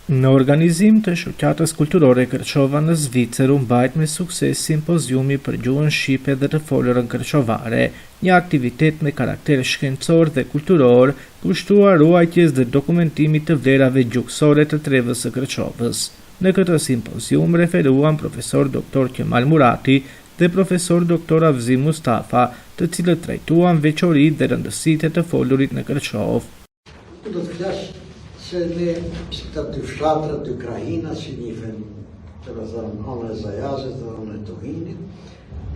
Në organizim të shoqatës kulturore Kërçova në Zvicër u mbajt me sukses simpoziumi për gjuhën shqipe dhe të folërën kërçovare, një aktivitet me karakter shkencor dhe kulturor, kushtuar ruajtjes dhe dokumentimit të vlerave gjuhësore të trevës së Kërçovës. Në këtë simpozium referuan profesor Dr. Kemal Murati dhe profesor Dr. Avzim Mustafa, të cilët trajtuan veçoritë dhe rëndësitë të folurit në Kërçovë. Se ne këta dy fshatra, dy krahina, që njihen të rëzërën anë e Zajazit dhe anë e Tohinit,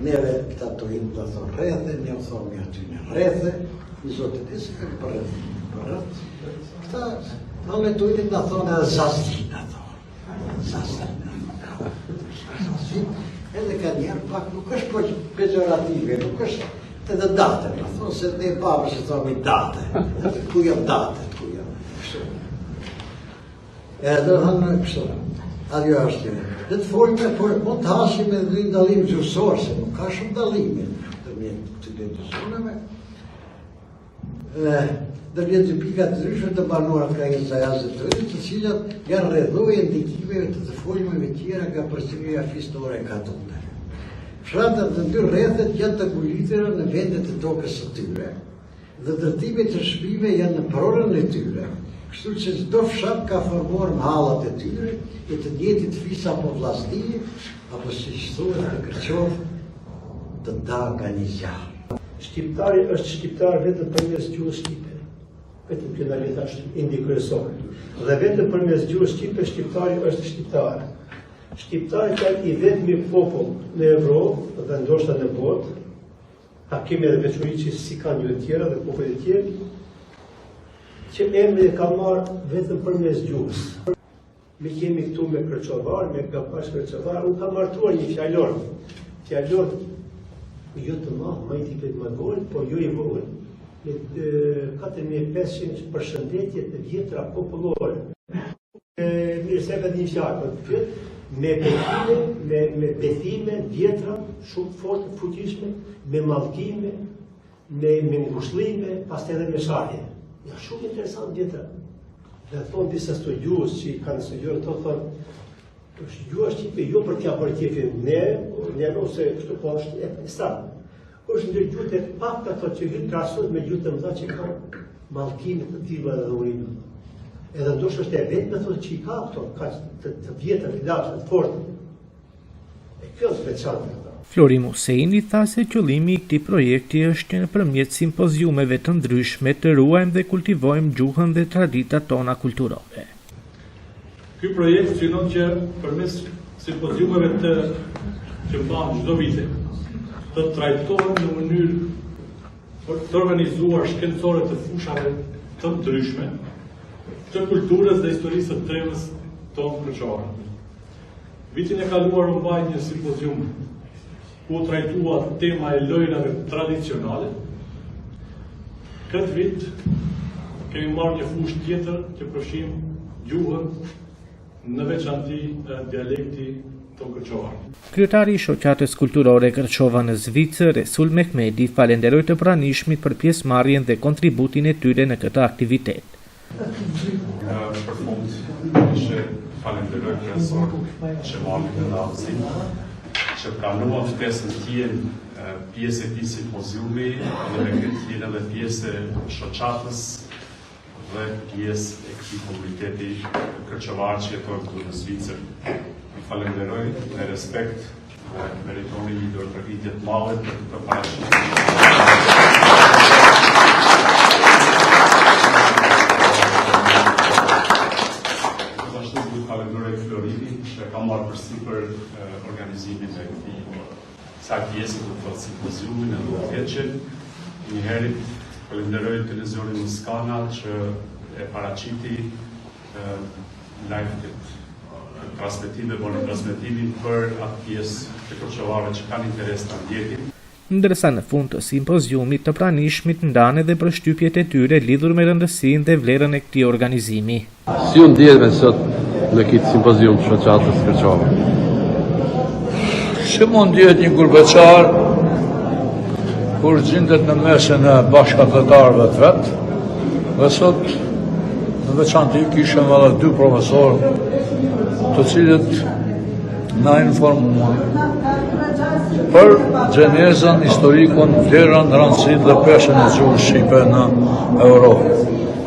neve këta Tohinit të thonë rrethe, ne u thonë me aty në rrethe, në zotit e se kërë për rrethe. Këta anë e Tohinit në thonë edhe Zastin, edhe ka njerë pak nuk është po pejorative, nuk është të dhe date, në thonë se ne babë që thonë i date, ku jam date, edhe hënë kështu, ajo është një. Dhe të folme, por mund të hasim edhe një dalim gjusor, se nuk ka shumë dalime të mjetë të dy zonave. Dhe vjetë dy pikat të ryshme të banuarat ka një Zajazit të rritë, të cilat janë rredhoj e ndikimeve të folmeve tjera nga përsëria fistore e katune. Fshatrat të dy rrethet janë të ngulitëra në vendet të tokës së tyre, dhe ndërtimet të shpime janë në prorën e tyre. Kështu që çdo fshat ka formuar në hallat e tyre e të njëjtit fis apo vllazni, apo siç thuhet në Kërçovë, të nda nga një zjarr. Shqiptari është shqiptar vetëm përmes gjuhës shqipe. Vetëm kjo dallet është indi kryesor. Dhe vetëm përmes gjuhës shqipe shqiptari është shqiptar. Shqiptari ka i vetmi popull në Evropë dhe ndoshta në botë, ka kemi edhe veçori që si kanë një të tjera dhe popujt e tjerë, që emri e ka marrë vetëm përmes gjuhës. Me kemi këtu me kërçovar, me gapash kërçovar, unë ka martuar një fjallor jo të madh, më i tipit më vogël, po jo i vogël, me 4500 përshëndetje të vjetra popullore. Mirë se vetë një fjallë, me bethime vjetra, shumë fortë, fuqishme, me mallkime, me ngushëllime, pastaj edhe me sharje. Ja, shumë interesant vjetra. Dhe thonë disa studiues që kanë studiuar këto thonë, është gjuha shqipe jo për t'ja përqefim ne ose kështu po është e sakt. Është ndër gjuhët e pak ato që vjen krahasohet me gjuhët e mëdha që kanë mallkime të tilla dhe urime. Edhe ndoshta është e vetme thotë që i ka këto, ka të vjetra, të lashta, të fortë. E kjo është veçantë. Flori Museini tha se qëllimi i këtij projekti është që nëpërmjet simpoziumeve të ndryshme të ruajmë dhe kultivojmë gjuhën dhe traditat tona kulturore. Ky projekt synon që përmes simpoziumeve që mbahen çdo vit të trajtohen në mënyrë të organizuar shkencore të fushave të ndryshme të kulturës dhe historisë të trevës tonë kërçovare. Vitin e kaluar u mbaj një simpozium ku trajtua tema e lojrave tradicionale. Këtë vit kemi marrë një fushë tjetër që përfshin gjuhën, në veçanti dialekti tonë kërçovar. Kryetari i shoqatës kulturore Kërçova në Zvicër, Resul Mehmedi, falenderoi të pranishmit për pjesëmarrjen dhe kontributin e tyre në këtë aktivitet. Për fund, ishe falenderoj profesor Kemalin dhe Avzim, që pranua ftesën tjenë pjesë e këtij simpoziumi dhe me këtë tjenë edhe pjesë e shoqatës dhe pjesë e këtij komuniteti kërçovar që jeton këtu në Zvicër. Falenderoj me respekt dhe meritoni një dorëtërvitje të madhe për këtë parashikim. Falenderoj Florini që ka marrë përsipër organizimin e këtij kësaj pjese të simpoziumit në Lufjeçin. Njëherë falenderoj televizionin Skana që e paraqiti live transmetimin për atë pjesë të kërçovarëve që kanë interes të ndjekin. Ndërsa në fund të simpoziumit të pranishmit ndanë edhe përshtypjet e tyre lidhur me rëndësinë dhe vlerën e këtij organizimi. Si u ndjeve sot në këtë simpozium të shoqatës Kërçova? Si mund ndjehet një kurbeçar kur gjendet në mesën e bashkëpunëtarëve të vet, dhe sot në veçantë kishëm edhe 2 profesorë, të cilët na informuan për gjenezën, historikun, vlerën, rëndësinë dhe peshën e gjuhës shqipe në Europë.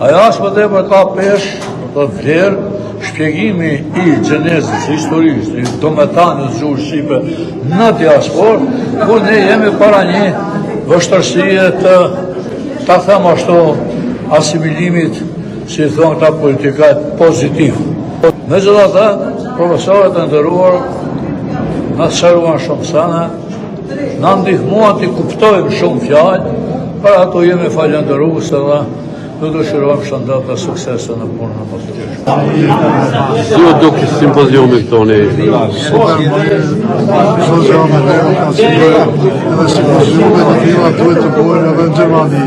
Ajo as më tepër ka peshë, do vlerë, shpjegimi i gjenezës, historisë, i dometanës gjuhës shqipe në diasporë, ku ne jemi para një vështërsie të, ta them ashtu, asimilimit, si thonë këta politikat pozitiv. Megjithatë, profesorët e nderuar na shëruan shumë sana, na ndihmuan të kuptojmë shumë fjalë, për ato jemi falënderues edhe do dëshirojmë shëndet dhe suksese në punën e mësotshme. Si u duk simpoziumi këtoni? Simpoziumi ka edhe simpoziume në tilla duhet të bëhen edhe në Gjermani,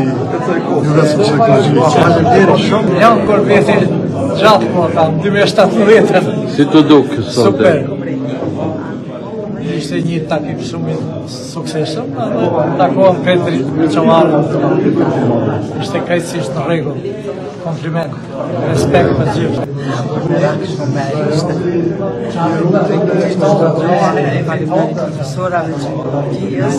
jo vetëm se këtu. Jam kur vjeti gjatë po ta 2017. Si të duk sot? Super. Ishte një takim shumë i suksesshëm, edhe takuam Petri Çamarën. Ishte krejtësisht në rregull. Kompliment, respekt për gjithë. Profesorave të psikologjisë,